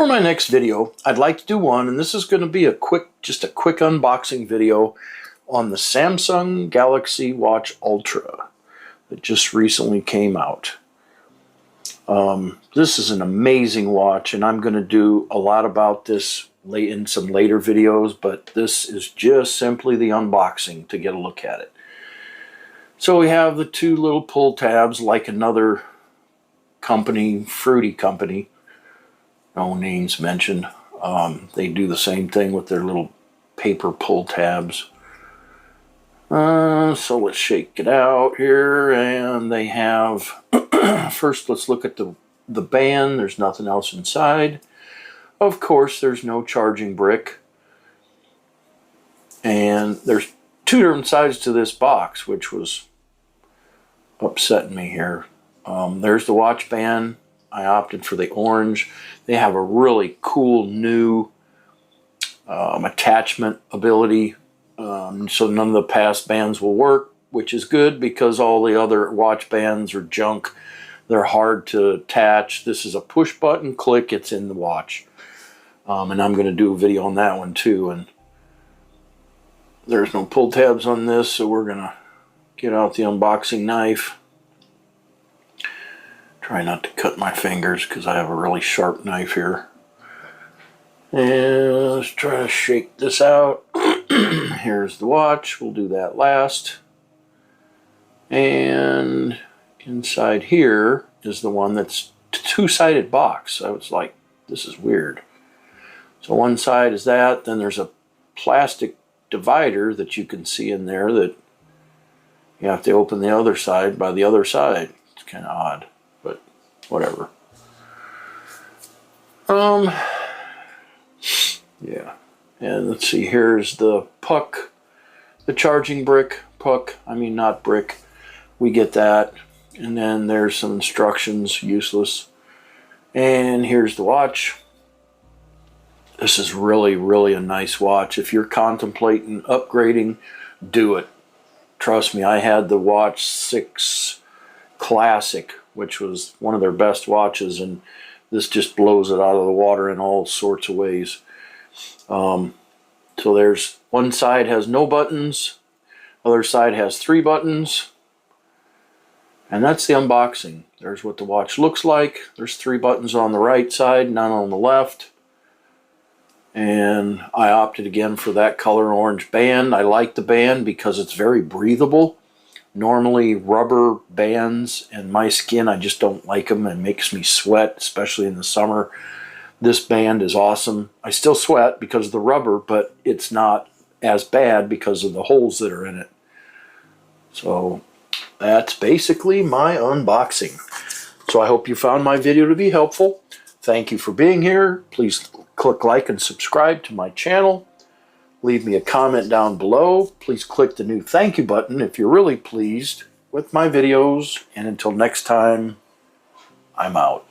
for my next video, I'd like to do one, and this is going to be just a quick unboxing video on the Samsung Galaxy Watch Ultra that just recently came out. This is an amazing watch, and I'm going to do a lot about this in some later videos, but this is just simply the unboxing to get a look at it. So we have the two little pull tabs, like another company, Fruity company, no names mentioned. They do the same thing with their little paper pull tabs. So let's shake it out here, and they have first let's look at the band. There's nothing else inside. Of course, there's no charging brick, and there's two different sides to this box, which was upsetting me here. There's the watch band. I opted for the orange. They have a really cool new attachment ability, so none of the past bands will work, which is good because all the other watch bands are junk. They're hard to attach. This is a push button, click, it's in the watch. And I'm going to do a video on that one too. And there's no pull tabs on this, so we're going to get out the unboxing knife. Try not to cut my fingers because I have a really sharp knife here. And let's try to shake this out. Here's the watch. We'll do that last. And inside here is the one that's two-sided box. I was like, this is weird. So one side is that. Then there's a plastic divider that you can see in there that you have to open the other side by the other side. It's kind of odd, but whatever. Yeah. And let's see, here's the puck, the charging brick, puck, I mean not brick. We get that. And then there's some instructions, useless. And here's the watch. This is really, really a nice watch. If you're contemplating upgrading, do it. Trust me, I had the Watch 6 Classic, which was one of their best watches, and this just blows it out of the water in all sorts of ways. So there's one side has no buttons, other side has 3 buttons, and that's the unboxing. There's what the watch looks like. There's 3 buttons on the right side, none on the left. And I opted again for that color orange band. I like the band because it's very breathable. Normally rubber bands and my skin, I just don't like them. It makes me sweat, especially in the summer. This band is awesome. I still sweat because of the rubber, but it's not as bad because of the holes that are in it. So that's basically my unboxing. So I hope you found my video to be helpful. Thank you for being here. Please click like and subscribe to my channel. Leave me a comment down below. Please click the new thank you button if you're really pleased with my videos. And until next time, I'm out.